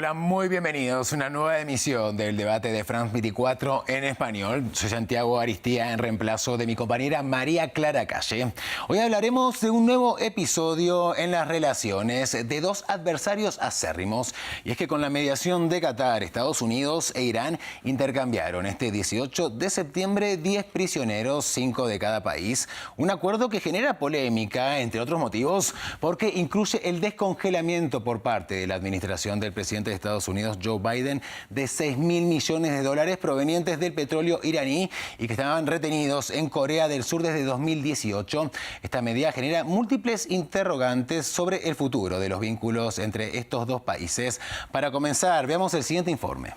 Hola, muy bienvenidos a una nueva emisión del debate de France 24 en español. Soy Santiago Aristía en reemplazo de mi compañera María Clara Calle. Hoy hablaremos de un nuevo episodio en las relaciones de dos adversarios acérrimos. Y es que con la mediación de Qatar, Estados Unidos e Irán intercambiaron este 18 de septiembre 10 prisioneros, 5 de cada país. Un acuerdo que genera polémica, entre otros motivos, porque incluye el descongelamiento por parte de la administración del presidente de Estados Unidos, Joe Biden, de 6.000 millones de dólares provenientes del petróleo iraní y que estaban retenidos en Corea del Sur desde 2018. Esta medida genera múltiples interrogantes sobre el futuro de los vínculos entre estos dos países. Para comenzar, veamos el siguiente informe.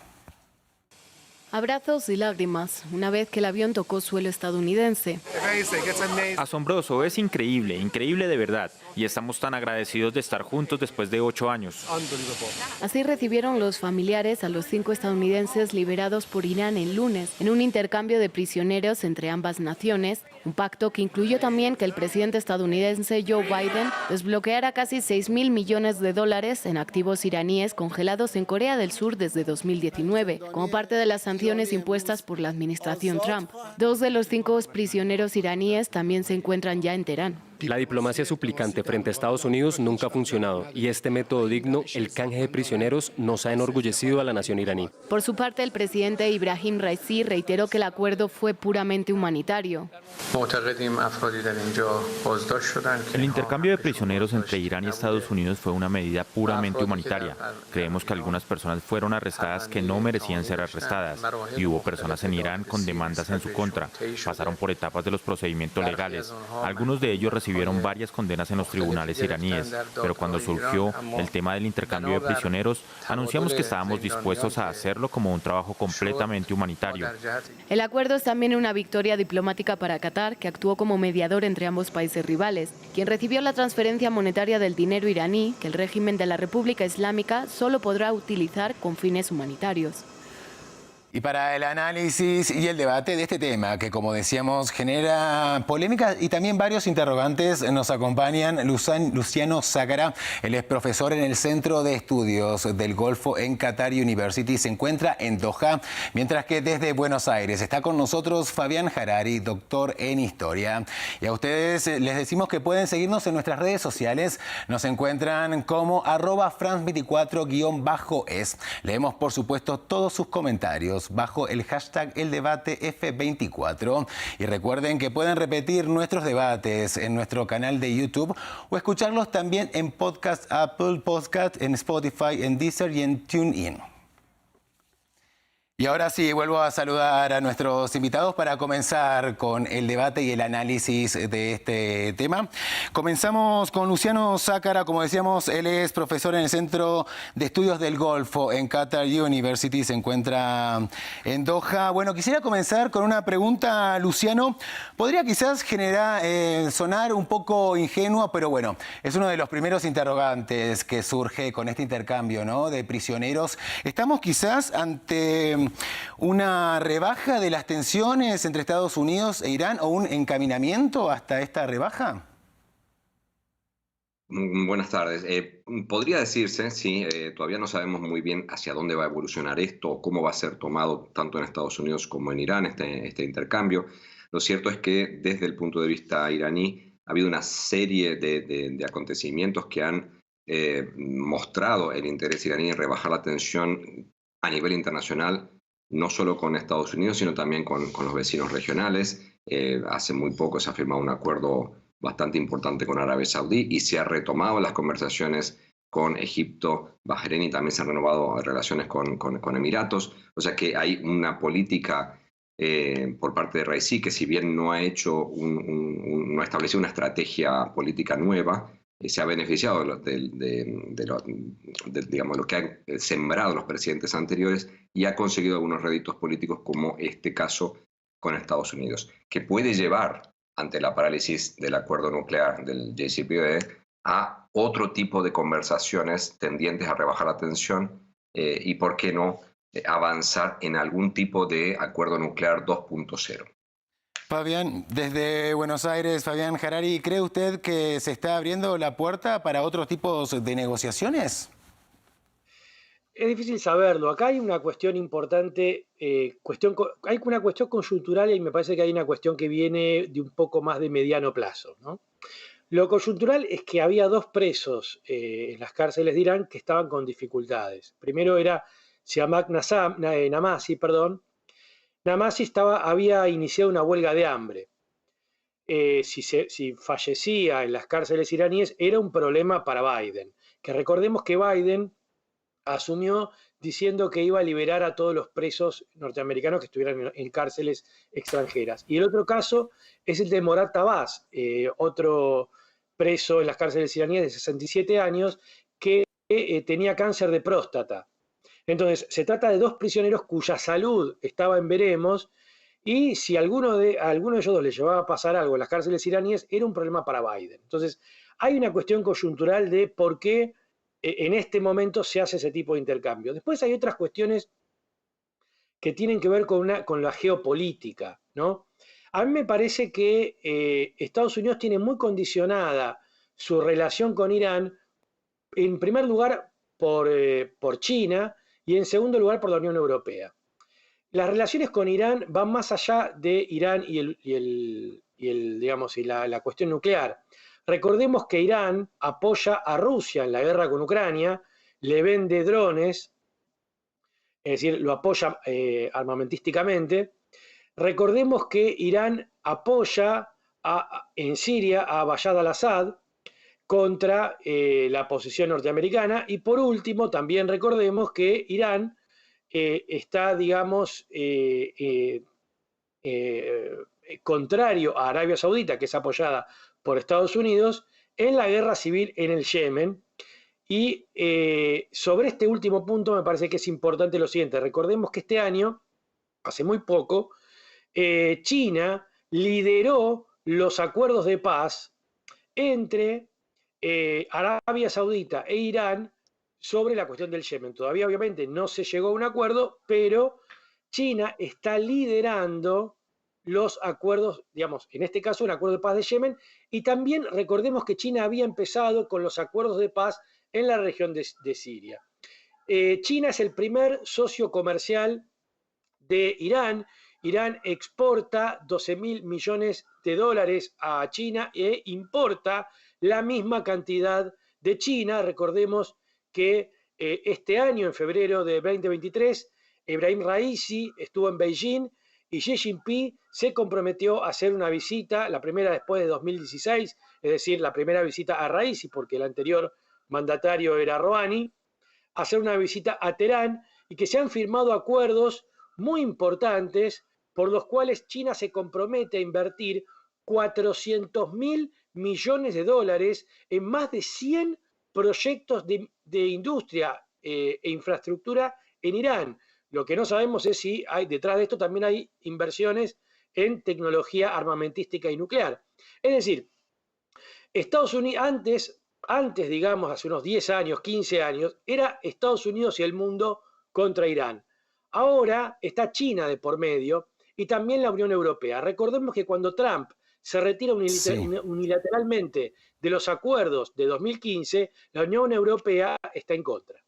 Abrazos y lágrimas, una vez que el avión tocó suelo estadounidense. Asombroso, es increíble, increíble de verdad. Y estamos tan agradecidos de estar juntos después de 8 años. Así recibieron los familiares a los 5 estadounidenses liberados por Irán el lunes, en un intercambio de prisioneros entre ambas naciones, un pacto que incluyó también que el presidente estadounidense Joe Biden desbloqueara casi 6.000 millones de dólares en activos iraníes congelados en Corea del Sur desde 2019, como parte de las sanciones impuestas por la administración Trump. 2 de los 5 prisioneros iraníes también se encuentran ya en Teherán. La diplomacia suplicante frente a Estados Unidos nunca ha funcionado y este método digno, el canje de prisioneros, nos ha enorgullecido a la nación iraní. Por su parte, el presidente Ibrahim Raisi reiteró que el acuerdo fue puramente humanitario. El intercambio de prisioneros entre Irán y Estados Unidos fue una medida puramente humanitaria. Creemos que algunas personas fueron arrestadas que no merecían ser arrestadas y hubo personas en Irán con demandas en su contra. Pasaron por etapas de los procedimientos legales. Algunos de ellos recibieron varias condenas en los tribunales iraníes, pero cuando surgió el tema del intercambio de prisioneros, anunciamos que estábamos dispuestos a hacerlo como un trabajo completamente humanitario. El acuerdo es también una victoria diplomática para Qatar, que actuó como mediador entre ambos países rivales, quien recibió la transferencia monetaria del dinero iraní que el régimen de la República Islámica solo podrá utilizar con fines humanitarios. Y para el análisis y el debate de este tema, que como decíamos genera polémica y también varios interrogantes, nos acompañan Luciano Sácara. Él es profesor en el Centro de Estudios del Golfo en Qatar University, se encuentra en Doha, mientras que desde Buenos Aires está con nosotros Fabián Harari, doctor en Historia. Y a ustedes les decimos que pueden seguirnos en nuestras redes sociales, nos encuentran como @France24_es. Leemos por supuesto todos sus comentarios bajo el hashtag #eldebateF24. Y recuerden que pueden repetir nuestros debates en nuestro canal de YouTube o escucharlos también en podcast, Apple Podcast, en Spotify, en Deezer y en TuneIn. Y ahora sí, vuelvo a saludar a nuestros invitados para comenzar con el debate y el análisis de este tema. Comenzamos con Luciano Sácara, como decíamos, él es profesor en el Centro de Estudios del Golfo en Qatar University, se encuentra en Doha. Bueno, quisiera comenzar con una pregunta, Luciano. Podría quizás sonar un poco ingenua, pero bueno, es uno de los primeros interrogantes que surge con este intercambio, ¿no?, de prisioneros. ¿Estamos quizás ante una rebaja de las tensiones entre Estados Unidos e Irán o un encaminamiento hasta esta rebaja? Buenas tardes. Podría decirse, sí, todavía no sabemos muy bien hacia dónde va a evolucionar esto o cómo va a ser tomado tanto en Estados Unidos como en Irán este intercambio. Lo cierto es que desde el punto de vista iraní ha habido una serie de acontecimientos que han mostrado el interés iraní en rebajar la tensión a nivel internacional, no solo con Estados Unidos, sino también con los vecinos regionales. Hace muy poco se ha firmado un acuerdo bastante importante con Arabia Saudí y se han retomado las conversaciones con Egipto, Bahrein y también se han renovado relaciones con Emiratos. O sea que hay una política por parte de Raisi que, si bien no ha hecho no ha establecido una estrategia política nueva, se ha beneficiado digamos, lo que han sembrado los presidentes anteriores y ha conseguido algunos réditos políticos, como este caso con Estados Unidos, que puede llevar, ante la parálisis del acuerdo nuclear del JCPOA, a otro tipo de conversaciones tendientes a rebajar la tensión y, ¿por qué no?, avanzar en algún tipo de acuerdo nuclear 2.0. Fabián, desde Buenos Aires, Fabián Harari, ¿cree usted que se está abriendo la puerta para otros tipos de negociaciones? Es difícil saberlo. Acá hay una cuestión importante, hay una cuestión coyuntural y me parece que hay una cuestión que viene de un poco más de mediano plazo, ¿no? Lo coyuntural es que había dos presos en las cárceles de Irán que estaban con dificultades. Primero era Siamak Namasi, perdón. Namasi había iniciado una huelga de hambre. Si fallecía en las cárceles iraníes era un problema para Biden. Que recordemos que Biden asumió diciendo que iba a liberar a todos los presos norteamericanos que estuvieran en cárceles extranjeras. Y el otro caso es el de Morad Tabás, otro preso en las cárceles iraníes de 67 años que tenía cáncer de próstata. Entonces, se trata de dos prisioneros cuya salud estaba en veremos y si a alguno de ellos dos le llevaba a pasar algo en las cárceles iraníes, era un problema para Biden. Entonces, hay una cuestión coyuntural de por qué en este momento se hace ese tipo de intercambio. Después hay otras cuestiones que tienen que ver con la geopolítica, ¿no? A mí me parece que Estados Unidos tiene muy condicionada su relación con Irán, en primer lugar por China y en segundo lugar por la Unión Europea. Las relaciones con Irán van más allá de Irán digamos, la cuestión nuclear. Recordemos que Irán apoya a Rusia en la guerra con Ucrania, le vende drones, es decir, lo apoya armamentísticamente. Recordemos que Irán apoya en Siria a Bashar al-Assad contra la posición norteamericana. Y por último, también recordemos que Irán está, digamos, contrario a Arabia Saudita, que es apoyada por Estados Unidos, en la guerra civil en el Yemen. Y sobre este último punto me parece que es importante lo siguiente. Recordemos que este año, hace muy poco, China lideró los acuerdos de paz entre Arabia Saudita e Irán sobre la cuestión del Yemen. Todavía obviamente no se llegó a un acuerdo, pero China está liderando los acuerdos, digamos, en este caso un acuerdo de paz de Yemen, y también recordemos que China había empezado con los acuerdos de paz en la región de Siria. China es el primer socio comercial de Irán. Irán exporta 12.000 millones de dólares a China e importa la misma cantidad de China. Recordemos que este año, en febrero de 2023, Ebrahim Raisi estuvo en Beijing y Xi Jinping se comprometió a hacer una visita, la primera después de 2016, es decir, la primera visita a Raisi, porque el anterior mandatario era Rouhani, a hacer una visita a Teherán y que se han firmado acuerdos muy importantes por los cuales China se compromete a invertir 400.000 millones de dólares en más de 100 proyectos de industria e infraestructura en Irán. Lo que no sabemos es si detrás de esto también hay inversiones en tecnología armamentística y nuclear. Es decir, Estados Unidos antes, digamos, hace unos 10 años, 15 años, era Estados Unidos y el mundo contra Irán. Ahora está China de por medio y también la Unión Europea. Recordemos que cuando Trump se retira unilateralmente de los acuerdos de 2015, la Unión Europea está en contra.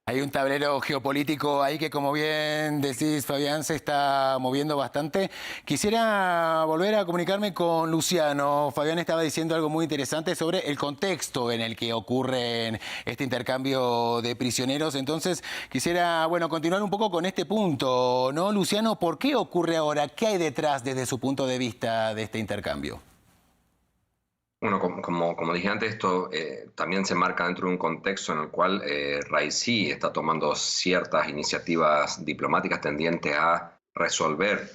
Hay un tablero geopolítico ahí que, como bien decís, Fabián, se está moviendo bastante. Quisiera volver a comunicarme con Luciano. Fabián estaba diciendo algo muy interesante sobre el contexto en el que ocurre este intercambio de prisioneros. Entonces, quisiera, continuar un poco con este punto, ¿no, Luciano? ¿Por qué ocurre ahora? ¿Qué hay detrás desde su punto de vista de este intercambio? Bueno, como dije antes, esto también se marca dentro de un contexto en el cual Raisi está tomando ciertas iniciativas diplomáticas tendientes a resolver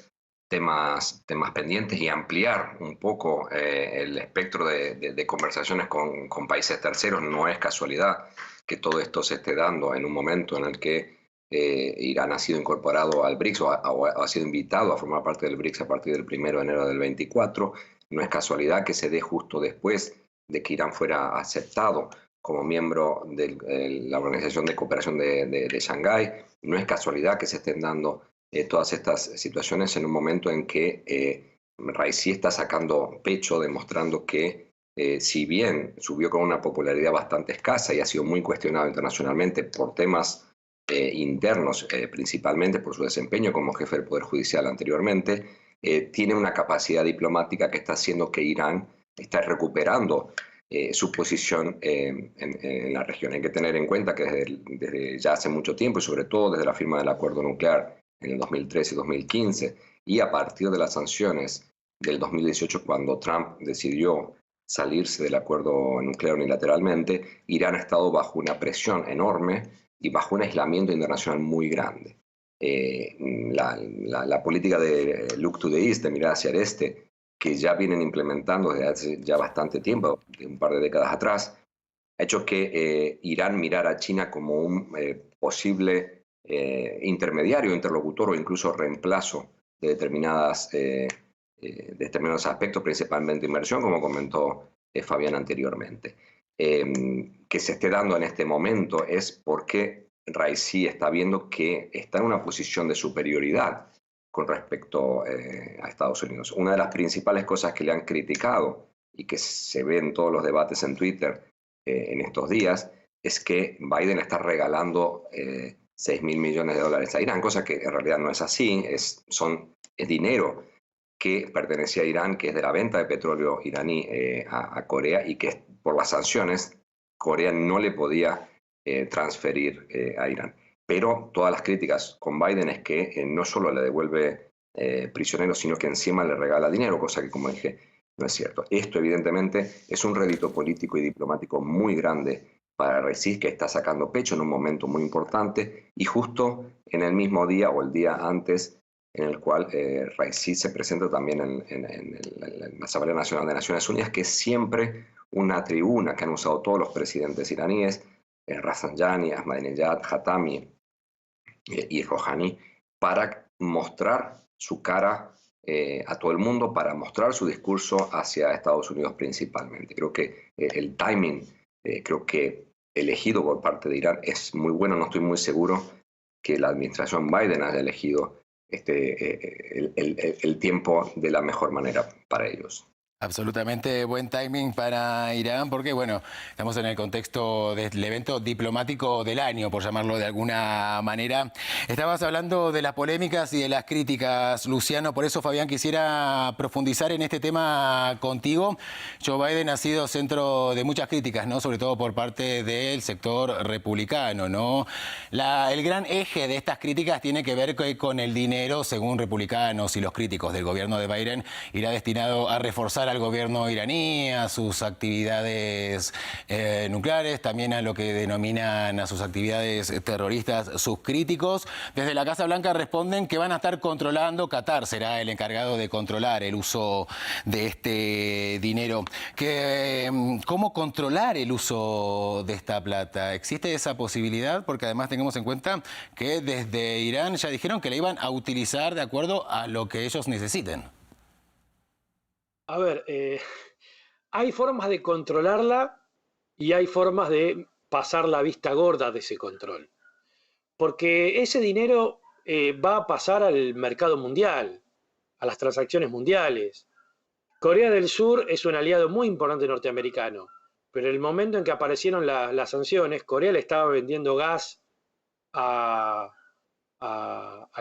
temas pendientes y ampliar un poco el espectro de conversaciones con países terceros. No es casualidad que todo esto se esté dando en un momento en el que Irán ha sido incorporado al BRICS o ha sido invitado a formar parte del BRICS a partir del 1 de enero del 24. No es casualidad que se dé justo después de que Irán fuera aceptado como miembro de la Organización de Cooperación de Shanghái. No es casualidad que se estén dando todas estas situaciones en un momento en que Raisi está sacando pecho, demostrando que si bien subió con una popularidad bastante escasa y ha sido muy cuestionado internacionalmente por temas internos, principalmente por su desempeño como jefe del Poder Judicial anteriormente, tiene una capacidad diplomática que está haciendo que Irán está recuperando su posición en la región. Hay que tener en cuenta que desde ya hace mucho tiempo, y sobre todo desde la firma del acuerdo nuclear en el 2013 y 2015, y a partir de las sanciones del 2018, cuando Trump decidió salirse del acuerdo nuclear unilateralmente, Irán ha estado bajo una presión enorme y bajo un aislamiento internacional muy grande. La política de Look to the East, de mirar hacia el este, que ya vienen implementando desde hace ya bastante tiempo, de un par de décadas atrás, ha hecho que Irán mirara a China como un posible intermediario, interlocutor o incluso reemplazo de determinados aspectos, principalmente inversión, como comentó Fabián anteriormente. Que se esté dando en este momento es porque Raisi está viendo que está en una posición de superioridad con respecto a Estados Unidos. Una de las principales cosas que le han criticado y que se ve en todos los debates en Twitter en estos días es que Biden está regalando 6.000 millones de dólares a Irán, cosa que en realidad no es así, es dinero que pertenecía a Irán, que es de la venta de petróleo iraní a Corea, y que por las sanciones Corea no le podía transferir a Irán. Pero todas las críticas con Biden es que no solo le devuelve prisioneros, sino que encima le regala dinero, cosa que, como dije, no es cierto. Esto evidentemente es un rédito político y diplomático muy grande para Raisi, que está sacando pecho en un momento muy importante, y justo en el mismo día o el día antes en el cual Raisi se presenta también en la Asamblea Nacional de Naciones Unidas, que es siempre una tribuna que han usado todos los presidentes iraníes, Rafsanjani, Ahmadinejad, Khatami y Rouhani, para mostrar su cara a todo el mundo, para mostrar su discurso hacia Estados Unidos principalmente. Creo que el timing, creo que elegido por parte de Irán es muy bueno. No estoy muy seguro que la administración Biden haya elegido el tiempo de la mejor manera para ellos. Absolutamente buen timing para Irán porque, bueno, estamos en el contexto del evento diplomático del año, por llamarlo de alguna manera. Estabas hablando de las polémicas y de las críticas, Luciano, por eso, Fabián, quisiera profundizar en este tema contigo. Joe Biden ha sido centro de muchas críticas, ¿no? Sobre todo por parte del sector republicano, ¿no? El gran eje de estas críticas tiene que ver con el dinero, según republicanos y los críticos del gobierno de Biden, irá destinado a reforzar al gobierno iraní, a sus actividades nucleares, también a lo que denominan a sus actividades terroristas sus críticos. Desde la Casa Blanca responden que van a estar controlando, Qatar será el encargado de controlar el uso de este dinero. ¿Cómo controlar el uso de esta plata? ¿Existe esa posibilidad? Porque además tengamos en cuenta que desde Irán ya dijeron que la iban a utilizar de acuerdo a lo que ellos necesiten. A ver, hay formas de controlarla y hay formas de pasar la vista gorda de ese control. Porque ese dinero va a pasar al mercado mundial, a las transacciones mundiales. Corea del Sur es un aliado muy importante norteamericano, pero en el momento en que aparecieron las sanciones, Corea le estaba vendiendo gas a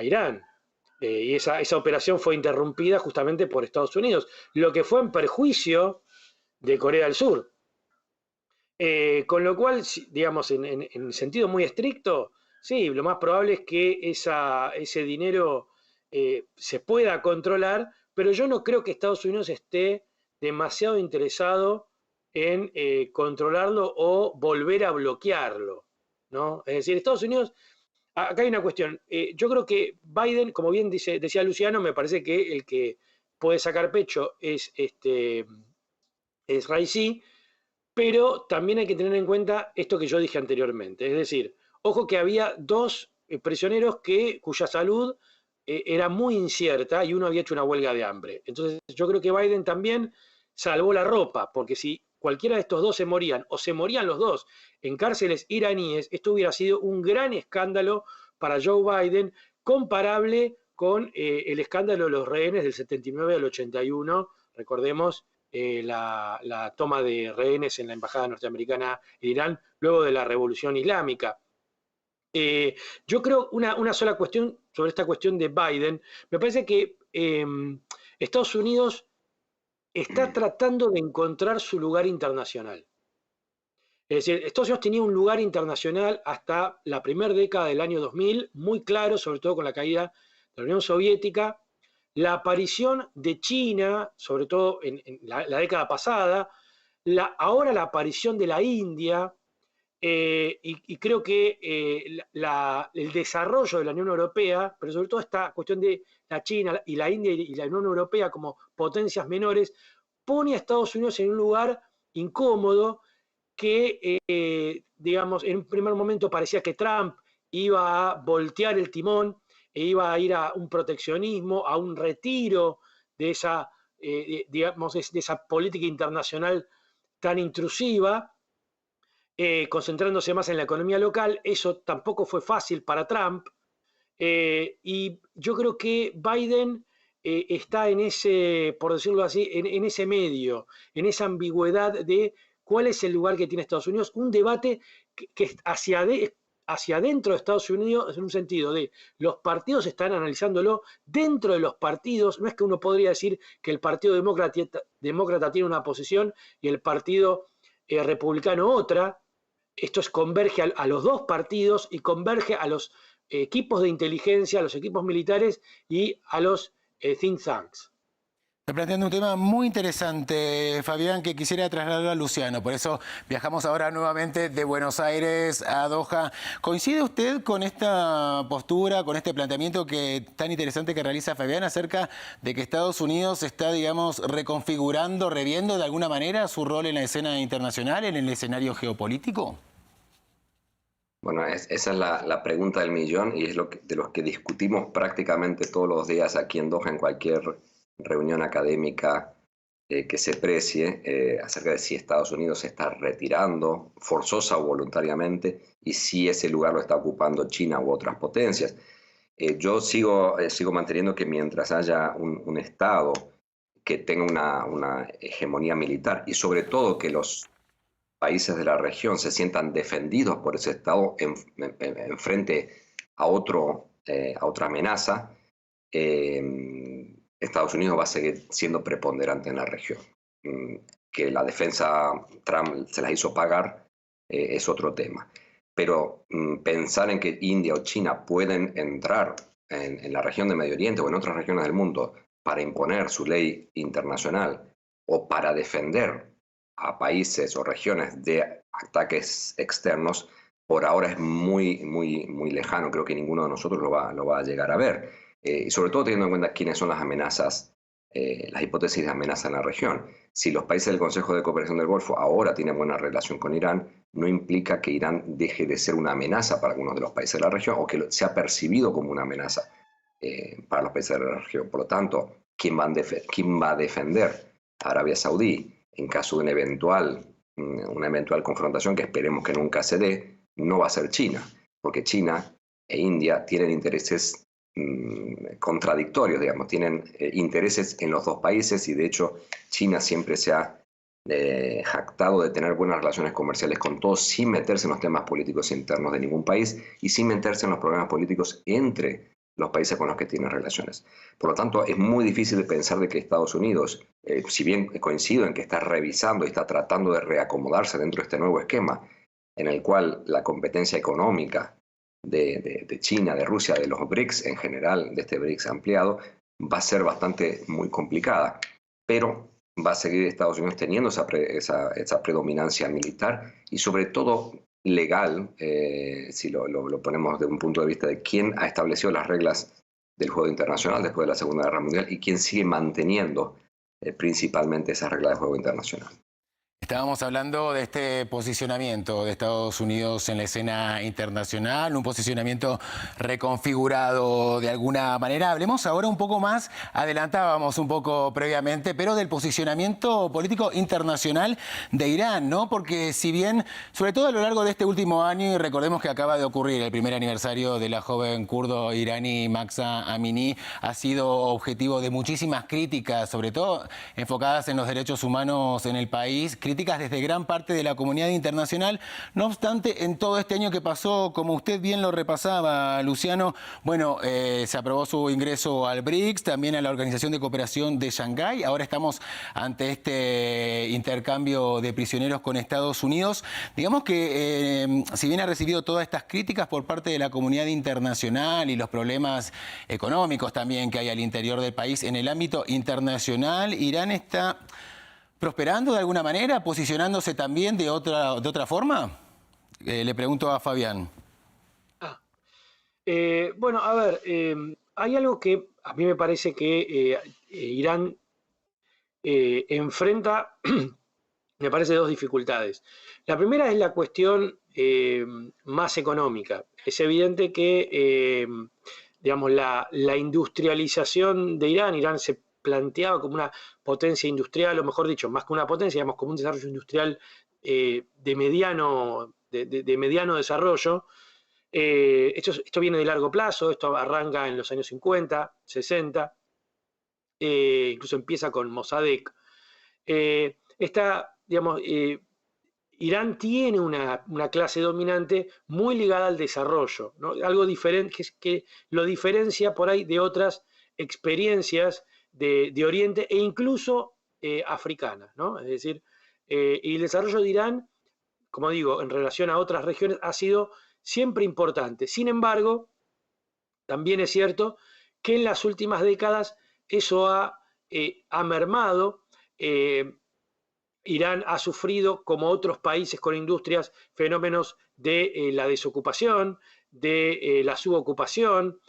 Irán. Y esa operación fue interrumpida justamente por Estados Unidos, lo que fue en perjuicio de Corea del Sur. Con lo cual, digamos, en sentido muy estricto, sí, lo más probable es que ese dinero se pueda controlar, pero yo no creo que Estados Unidos esté demasiado interesado en controlarlo o volver a bloquearlo, ¿no? Es decir, Estados Unidos... Acá hay una cuestión. Yo creo que Biden, como bien decía Luciano, me parece que el que puede sacar pecho es Raisi, pero también hay que tener en cuenta esto que yo dije anteriormente. Es decir, ojo que había dos prisioneros cuya salud era muy incierta y uno había hecho una huelga de hambre. Entonces yo creo que Biden también salvó la ropa, porque si cualquiera de estos dos se morían o se morían los dos en cárceles iraníes, esto hubiera sido un gran escándalo para Joe Biden, comparable con el escándalo de los rehenes del 79 al 81. Recordemos la toma de rehenes en la embajada norteamericana en Irán luego de la Revolución Islámica. Yo creo una sola cuestión sobre esta cuestión de Biden. Me parece que Estados Unidos está tratando de encontrar su lugar internacional. Es decir, Estados Unidos tenía un lugar internacional hasta la primera década del año 2000, muy claro, sobre todo con la caída de la Unión Soviética, la aparición de China, sobre todo en la década pasada, ahora la aparición de la India, y creo que el desarrollo de la Unión Europea, pero sobre todo esta cuestión de la China y la India y la Unión Europea como potencias menores, pone a Estados Unidos en un lugar incómodo que, digamos, en un primer momento parecía que Trump iba a voltear el timón e iba a ir a un proteccionismo, a un retiro de esa, digamos, de esa política internacional tan intrusiva, concentrándose más en la economía local. Eso tampoco fue fácil para Trump, y yo creo que Biden está en ese, por decirlo así, en ese medio, en esa ambigüedad de cuál es el lugar que tiene Estados Unidos, un debate que hacia adentro de Estados Unidos, en un sentido de los partidos están analizándolo dentro de los partidos. No es que uno podría decir que el Partido Demócrata tiene una posición y el Partido Republicano otra. Esto converge a los dos partidos y converge a los equipos de inteligencia, a los equipos militares y a los think tanks. Está planteando un tema muy interesante, Fabián, que quisiera trasladarlo a Luciano. Por eso viajamos ahora nuevamente de Buenos Aires a Doha. ¿Coincide usted con esta postura, con este planteamiento tan interesante que realiza Fabián acerca de que Estados Unidos está, digamos, reconfigurando, reviendo de alguna manera su rol en la escena internacional, en el escenario geopolítico? Bueno, esa es la pregunta del millón y es de los que discutimos prácticamente todos los días aquí en Doha, en cualquier reunión académica que se precie, acerca de si Estados Unidos se está retirando forzosa o voluntariamente y si ese lugar lo está ocupando China u otras potencias. Yo sigo manteniendo que mientras haya un Estado que tenga una hegemonía militar y sobre todo que los países de la región se sientan defendidos por ese Estado en frente a otra amenaza, Estados Unidos va a seguir siendo preponderante en la región. Que la defensa Trump se las hizo pagar es otro tema. Pero pensar en que India o China pueden entrar en la región de Medio Oriente o en otras regiones del mundo para imponer su ley internacional o para defender a países o regiones de ataques externos, por ahora es muy, muy, muy lejano. Creo que ninguno de nosotros lo va a llegar a ver. Y sobre todo teniendo en cuenta quiénes son las amenazas, las hipótesis de amenaza en la región. Si los países del Consejo de Cooperación del Golfo ahora tienen buena relación con Irán, no implica que Irán deje de ser una amenaza para algunos de los países de la región o que sea percibido como una amenaza para los países de la región. Por lo tanto, ¿quién va a defender a Arabia Saudí en caso de una eventual confrontación que esperemos que nunca se dé? No va a ser China, porque China e India tienen intereses contradictorios, digamos, tienen intereses en los dos países y de hecho China siempre se ha jactado de tener buenas relaciones comerciales con todos sin meterse en los temas políticos internos de ningún país y sin meterse en los problemas políticos entre los países con los que tiene relaciones. Por lo tanto, es muy difícil de pensar de que Estados Unidos, si bien coincido en que está revisando y está tratando de reacomodarse dentro de este nuevo esquema en el cual la competencia económica de China, de Rusia, de los BRICS en general, de este BRICS ampliado, va a ser muy complicada. Pero va a seguir Estados Unidos teniendo esa predominancia militar y sobre todo legal, si lo ponemos de un punto de vista de quién ha establecido las reglas del juego internacional después de la Segunda Guerra Mundial y quién sigue manteniendo principalmente esas reglas de juego internacional. Estábamos hablando de este posicionamiento de Estados Unidos en la escena internacional, un posicionamiento reconfigurado de alguna manera. Hablemos ahora un poco más, adelantábamos un poco previamente, pero del posicionamiento político internacional de Irán, ¿no? Porque si bien, sobre todo a lo largo de este último año, y recordemos que acaba de ocurrir el primer aniversario de la joven kurdo iraní Mahsa Amini, ha sido objetivo de muchísimas críticas, sobre todo enfocadas en los derechos humanos en el país, críticas desde gran parte de la comunidad internacional. No obstante, en todo este año que pasó, como usted bien lo repasaba, Luciano, bueno, se aprobó su ingreso al BRICS, también a la Organización de Cooperación de Shanghái. Ahora estamos ante este intercambio de prisioneros con Estados Unidos. Digamos que si bien ha recibido todas estas críticas por parte de la comunidad internacional y los problemas económicos también que hay al interior del país, en el ámbito internacional, Irán está prosperando de alguna manera, posicionándose también de otra forma. Le pregunto a Fabián. Bueno, a ver, hay algo que a mí me parece que Irán enfrenta, me parece, dos dificultades. La primera es la cuestión más económica. Es evidente que, digamos, la industrialización de Irán se planteaba como una potencia industrial, o mejor dicho, más que una potencia, digamos, como un desarrollo industrial de mediano desarrollo. Esto viene de largo plazo, esto arranca en los años 50, 60, incluso empieza con Mossadegh. Digamos, Irán tiene una clase dominante muy ligada al desarrollo, ¿no? Algo diferente, que lo diferencia por ahí de otras experiencias de Oriente e incluso africanas, ¿no? Es decir, y el desarrollo de Irán, como digo, en relación a otras regiones, ha sido siempre importante. Sin embargo, también es cierto que en las últimas décadas eso ha mermado. Irán ha sufrido, como otros países con industrias, fenómenos de la desocupación, de la subocupación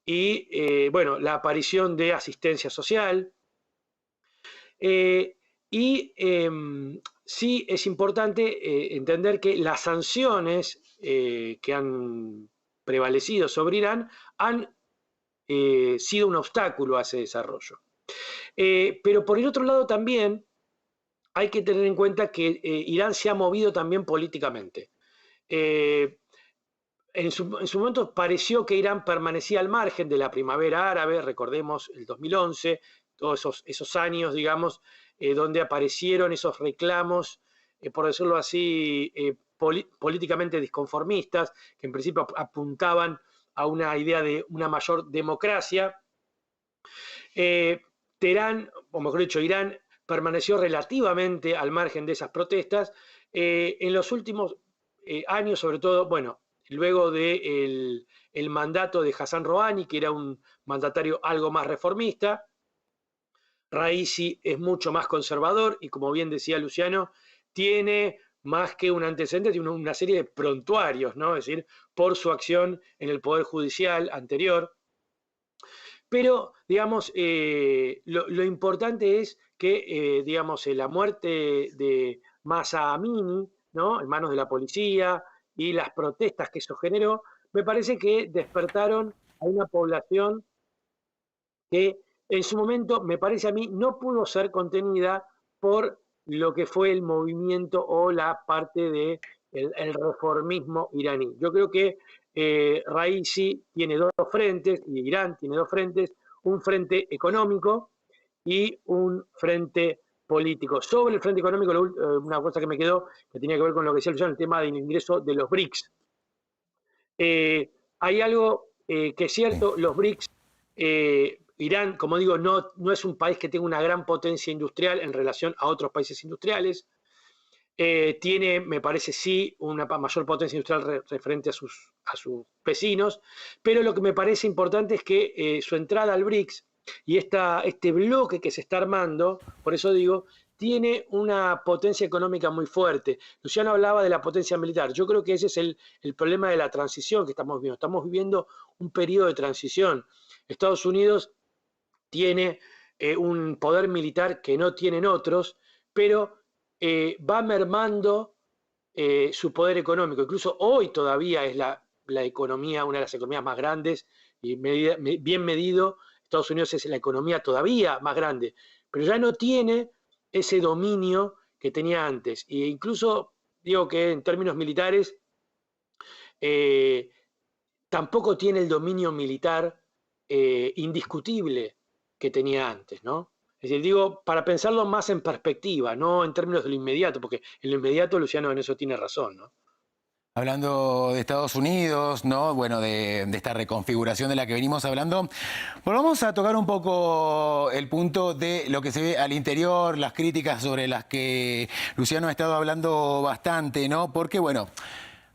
y, bueno, la aparición de asistencia social. Sí es importante entender que las sanciones que han prevalecido sobre Irán han sido un obstáculo a ese desarrollo. Pero por el otro lado también hay que tener en cuenta que Irán se ha movido también políticamente. En su momento pareció que Irán permanecía al margen de la primavera árabe, recordemos el 2011, todos esos años, digamos, donde aparecieron esos reclamos, por decirlo así, políticamente disconformistas, que en principio apuntaban a una idea de una mayor democracia. Teherán, o mejor dicho, Irán permaneció relativamente al margen de esas protestas. En los últimos años, sobre todo, bueno, luego del mandato de Hassan Rouhani, que era un mandatario algo más reformista, Raisi es mucho más conservador y, como bien decía Luciano, tiene más que un antecedente, tiene una serie de prontuarios, ¿no? Es decir, por su acción en el Poder Judicial anterior. Pero, digamos, lo importante es que, digamos, la muerte de Mahsa Amini, ¿no?, en manos de la policía, y las protestas que eso generó, me parece que despertaron a una población que en su momento, me parece a mí, no pudo ser contenida por lo que fue el movimiento o la parte del reformismo iraní. Yo creo que Raisi tiene dos frentes, y Irán tiene dos frentes, un frente económico y un frente político. Sobre el frente económico, una cosa que me quedó, que tenía que ver con lo que decía Luciano, el tema del ingreso de los BRICS. Hay algo que es cierto, los BRICS, Irán, como digo, no es un país que tenga una gran potencia industrial en relación a otros países industriales. Tiene, me parece, sí, una mayor potencia industrial referente a sus vecinos, pero lo que me parece importante es que su entrada al BRICS y este bloque que se está armando, por eso digo, tiene una potencia económica muy fuerte. Luciano hablaba de la potencia militar. Yo creo que ese es el problema de la transición que estamos viviendo. Estamos viviendo un periodo de transición. Estados Unidos tiene un poder militar que no tienen otros, pero va mermando su poder económico. Incluso hoy todavía es la economía, una de las economías más grandes y bien medido. Estados Unidos es la economía todavía más grande, pero ya no tiene ese dominio que tenía antes. E incluso digo que en términos militares tampoco tiene el dominio militar indiscutible que tenía antes, ¿no? Es decir, digo, para pensarlo más en perspectiva, no en términos de lo inmediato, porque en lo inmediato Luciano en eso tiene razón, ¿no? Hablando de Estados Unidos, ¿no? Bueno, de esta reconfiguración de la que venimos hablando, volvamos a tocar un poco el punto de lo que se ve al interior, las críticas sobre las que Luciano ha estado hablando bastante, ¿no? Porque, bueno,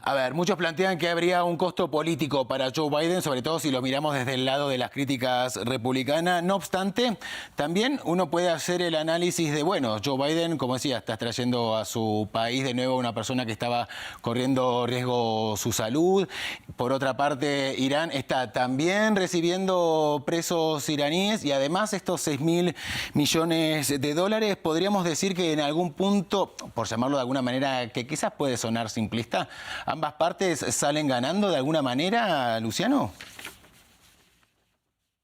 a ver, muchos plantean que habría un costo político para Joe Biden, sobre todo si lo miramos desde el lado de las críticas republicanas. No obstante, también uno puede hacer el análisis de, bueno, Joe Biden, como decía, está trayendo a su país de nuevo una persona que estaba corriendo riesgo su salud. Por otra parte, Irán está también recibiendo presos iraníes y además estos 6.000 millones de dólares, podríamos decir que en algún punto, por llamarlo de alguna manera que quizás puede sonar simplista, ¿ambas partes salen ganando de alguna manera, Luciano?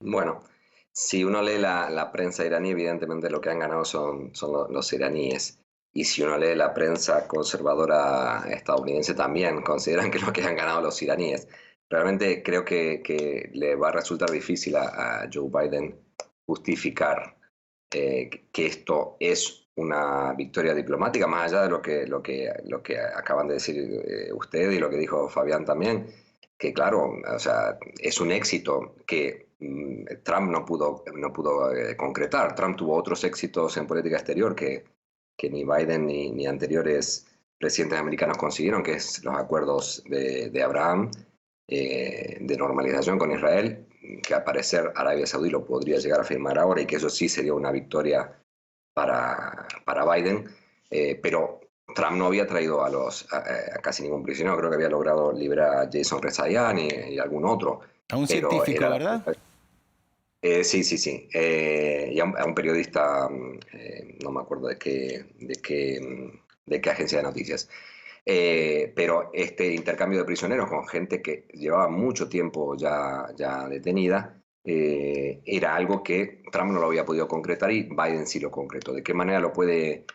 Bueno, si uno lee la prensa iraní, evidentemente lo que han ganado son los iraníes. Y si uno lee la prensa conservadora estadounidense, también consideran que lo que han ganado los iraníes. Realmente creo que le va a resultar difícil a Joe Biden justificar que esto es una victoria diplomática, más allá de lo que acaban de decir usted y lo que dijo Fabián también, que claro, o sea, es un éxito que Trump no pudo concretar. Trump tuvo otros éxitos en política exterior que ni Biden ni anteriores presidentes americanos consiguieron, que es los acuerdos de Abraham, de normalización con Israel, que al parecer Arabia Saudí lo podría llegar a firmar ahora y que eso sí sería una victoria para Biden, pero Trump no había traído a casi ningún prisionero. Creo que había logrado liberar a Jason Rezaian y algún otro. A un científico, ¿verdad? Sí. Y a un periodista, no me acuerdo de qué agencia de noticias. Pero este intercambio de prisioneros con gente que llevaba mucho tiempo ya detenida, era algo que Trump no lo había podido concretar y Biden sí lo concretó. ¿De qué manera lo puede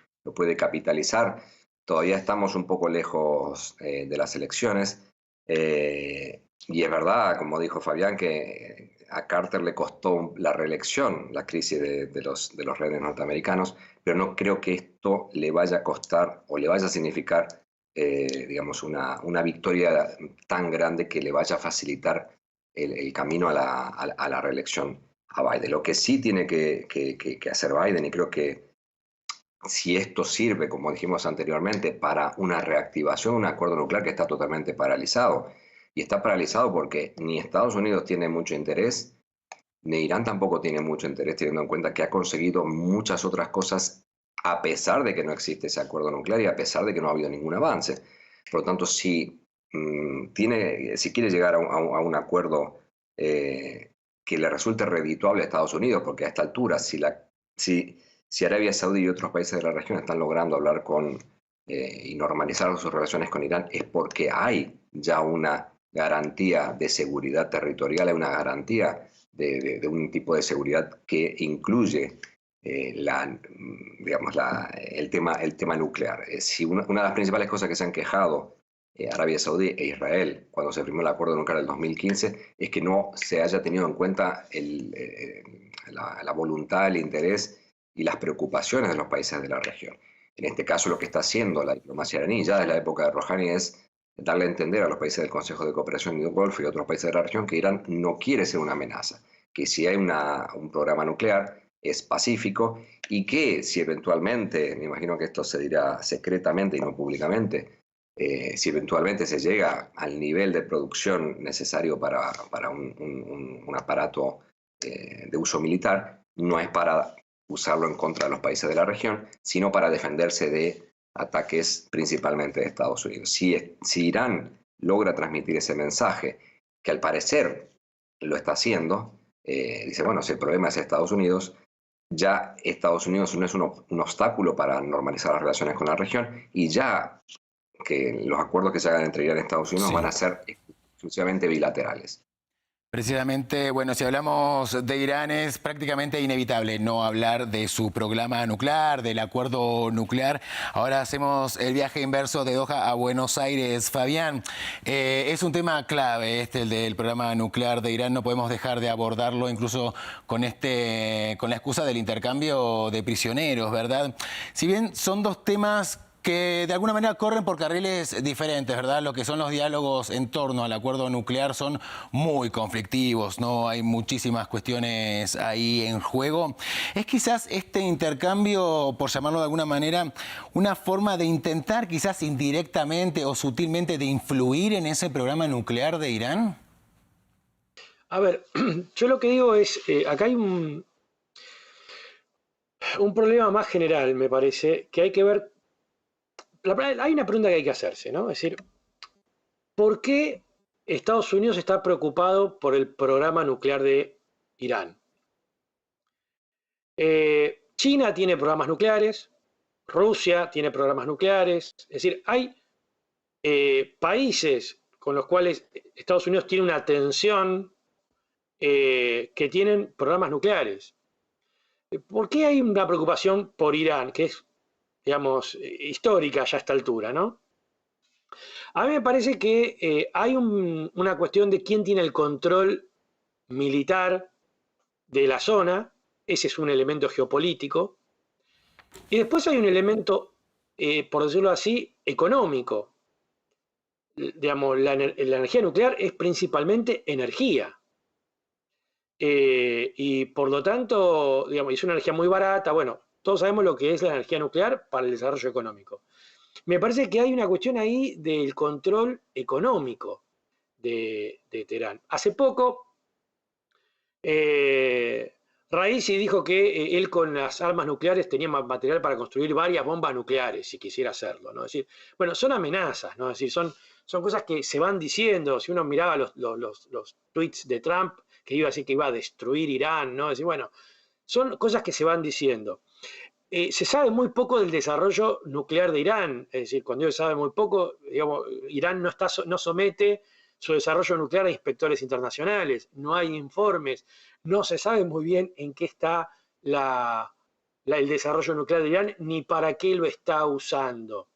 capitalizar? Todavía estamos un poco lejos de las elecciones, y es verdad, como dijo Fabián, que a Carter le costó la reelección, la crisis de los rehenes norteamericanos, pero no creo que esto le vaya a costar o le vaya a significar digamos, una victoria tan grande que le vaya a facilitar el camino a la reelección a Biden. Lo que sí tiene que hacer Biden, y creo que si esto sirve, como dijimos anteriormente, para una reactivación de un acuerdo nuclear que está totalmente paralizado, y está paralizado porque ni Estados Unidos tiene mucho interés, ni Irán tampoco tiene mucho interés, teniendo en cuenta que ha conseguido muchas otras cosas a pesar de que no existe ese acuerdo nuclear y a pesar de que no ha habido ningún avance. Por lo tanto, si quiere llegar a un acuerdo que le resulte redituable a Estados Unidos, porque a esta altura, si Arabia Saudí y otros países de la región están logrando hablar y normalizar sus relaciones con Irán, es porque hay ya una garantía de seguridad territorial, hay una garantía de un tipo de seguridad que incluye el tema nuclear. Si una de las principales cosas que se han quejado Arabia Saudí e Israel cuando se firmó el acuerdo nuclear del 2015 es que no se haya tenido en cuenta la voluntad, el interés y las preocupaciones de los países de la región. En este caso, lo que está haciendo la diplomacia iraní ya desde la época de Rouhani es darle a entender a los países del Consejo de Cooperación y del Golfo y otros países de la región que Irán no quiere ser una amenaza, que si hay un programa nuclear es pacífico y que si eventualmente, me imagino que esto se dirá secretamente y no públicamente, si eventualmente se llega al nivel de producción necesario para un aparato de uso militar, no es para usarlo en contra de los países de la región, sino para defenderse de ataques principalmente de Estados Unidos. Si Irán logra transmitir ese mensaje, que al parecer lo está haciendo, dice, bueno, si el problema es Estados Unidos, ya Estados Unidos no es un obstáculo para normalizar las relaciones con la región y ya que los acuerdos que se hagan entre Irán y Estados Unidos van a ser exclusivamente bilaterales. Precisamente, bueno, si hablamos de Irán es prácticamente inevitable no hablar de su programa nuclear, del acuerdo nuclear. Ahora hacemos el viaje inverso de Doha a Buenos Aires. Fabián, es un tema clave el del programa nuclear de Irán. No podemos dejar de abordarlo incluso con la excusa del intercambio de prisioneros, ¿verdad? Si bien son dos temas que de alguna manera corren por carriles diferentes, ¿verdad? Lo que son los diálogos en torno al acuerdo nuclear son muy conflictivos, ¿no? Hay muchísimas cuestiones ahí en juego. ¿Es quizás este intercambio, por llamarlo de alguna manera, una forma de intentar quizás indirectamente o sutilmente de influir en ese programa nuclear de Irán? A ver, yo lo que digo es, acá hay un problema más general, me parece, que hay que ver. Hay una pregunta que hay que hacerse, ¿no? Es decir, ¿por qué Estados Unidos está preocupado por el programa nuclear de Irán? China tiene programas nucleares, Rusia tiene programas nucleares, es decir, hay países con los cuales Estados Unidos tiene una tensión que tienen programas nucleares. ¿Por qué hay una preocupación por Irán, que es, digamos, histórica ya a esta altura, ¿no? A mí me parece que hay una cuestión de quién tiene el control militar de la zona, ese es un elemento geopolítico, y después hay un elemento, por decirlo así, económico. Digamos, la energía nuclear es principalmente energía. Y por lo tanto, digamos, es una energía muy barata. Bueno, todos sabemos lo que es la energía nuclear para el desarrollo económico. Me parece que hay una cuestión ahí del control económico de Teherán. Hace poco, Raisi dijo que él con las armas nucleares tenía material para construir varias bombas nucleares, si quisiera hacerlo, ¿no? Es decir, bueno, son amenazas, ¿no? Es decir, son cosas que se van diciendo. Si uno miraba los tweets de Trump, que iba a decir que iba a destruir Irán, ¿no? Es decir, bueno, son cosas que se van diciendo. Se sabe muy poco del desarrollo nuclear de Irán, es decir, cuando se sabe muy poco, digamos, Irán no somete su desarrollo nuclear a inspectores internacionales, no hay informes, no se sabe muy bien en qué está el desarrollo nuclear de Irán ni para qué lo está usando.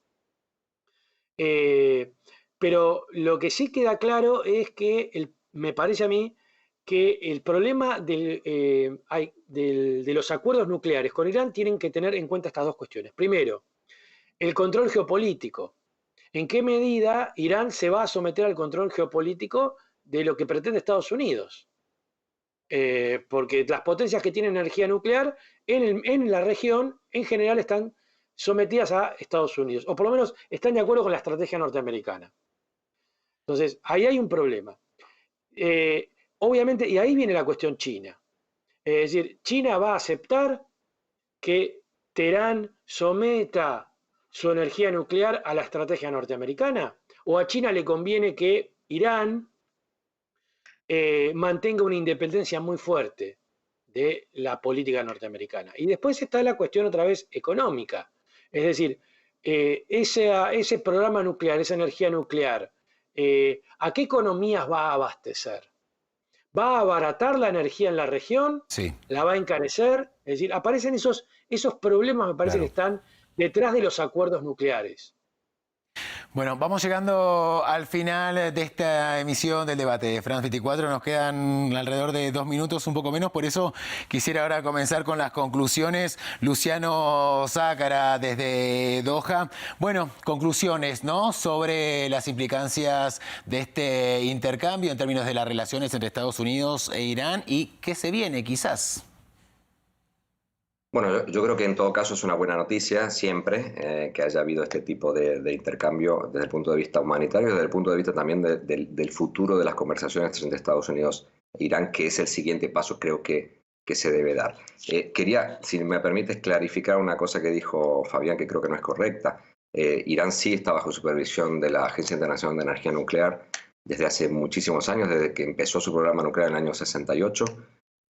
Pero lo que sí queda claro es que me parece a mí que el problema de los acuerdos nucleares con Irán tienen que tener en cuenta estas dos cuestiones. Primero, el control geopolítico. ¿En qué medida Irán se va a someter al control geopolítico de lo que pretende Estados Unidos? Porque las potencias que tienen energía nuclear en la región en general están sometidas a Estados Unidos, o por lo menos están de acuerdo con la estrategia norteamericana. Entonces, ahí hay un problema. Obviamente, y ahí viene la cuestión China. Es decir, China va a aceptar que Teherán someta su energía nuclear a la estrategia norteamericana, o a China le conviene que Irán mantenga una independencia muy fuerte de la política norteamericana. Y después está la cuestión otra vez económica. Es decir, ese programa nuclear, esa energía nuclear, ¿a qué economías va a abastecer? ¿Va a abaratar la energía en la región? Sí. ¿La va a encarecer? Es decir, aparecen esos problemas, me parece, que están detrás de los acuerdos nucleares. Bueno, vamos llegando al final de esta emisión del debate de France 24. Nos quedan alrededor de 2 minutos, un poco menos. Por eso quisiera ahora comenzar con las conclusiones. Luciano Zácara, desde Doha. Bueno, conclusiones, ¿no?, sobre las implicancias de este intercambio en términos de las relaciones entre Estados Unidos e Irán y qué se viene, quizás. Bueno, yo creo que en todo caso es una buena noticia siempre que haya habido este tipo de intercambio desde el punto de vista humanitario y desde el punto de vista también del futuro de las conversaciones entre Estados Unidos e Irán, que es el siguiente paso creo que se debe dar. Quería, si me permites, clarificar una cosa que dijo Fabián, que creo que no es correcta. Irán sí está bajo supervisión de la Agencia Internacional de Energía Nuclear desde hace muchísimos años, desde que empezó su programa nuclear en el año 68.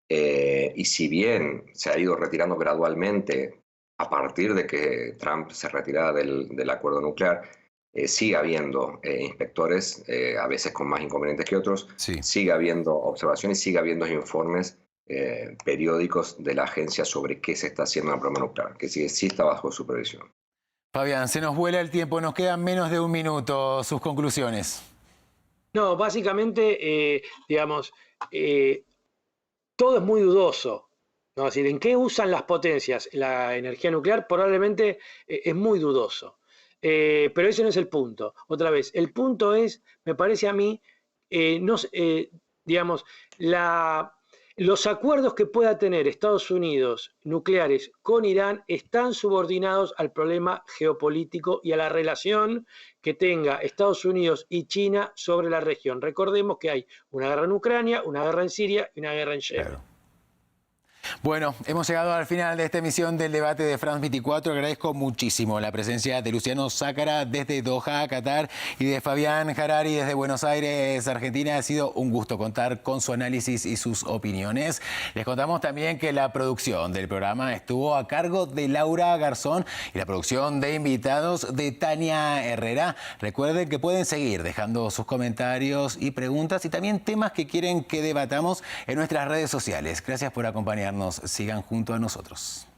Y si bien se ha ido retirando gradualmente a partir de que Trump se retirara del acuerdo nuclear, sigue habiendo inspectores, a veces con más inconvenientes que otros, Sí. sigue habiendo observaciones, sigue habiendo informes periódicos de la agencia sobre qué se está haciendo en la prueba nuclear, que sí está bajo supervisión. Fabián, se nos vuela el tiempo, nos quedan menos de un minuto. Sus conclusiones. No, básicamente, digamos, todo es muy dudoso, ¿no? Es decir, ¿en qué usan las potencias la energía nuclear? Probablemente es muy dudoso. Pero ese no es el punto. Otra vez, el punto es, me parece a mí, digamos, los acuerdos que pueda tener Estados Unidos nucleares con Irán están subordinados al problema geopolítico y a la relación que tenga Estados Unidos y China sobre la región. Recordemos que hay una guerra en Ucrania, una guerra en Siria y una guerra en Yemen. Claro. Bueno, hemos llegado al final de esta emisión del debate de France 24. Agradezco muchísimo la presencia de Luciano Zácara desde Doha, Qatar, y de Fabián Harari desde Buenos Aires, Argentina. Ha sido un gusto contar con su análisis y sus opiniones. Les contamos también que la producción del programa estuvo a cargo de Laura Garzón y la producción de invitados de Tania Herrera. Recuerden que pueden seguir dejando sus comentarios y preguntas y también temas que quieren que debatamos en nuestras redes sociales. Gracias por acompañarnos. Sigan junto a nosotros.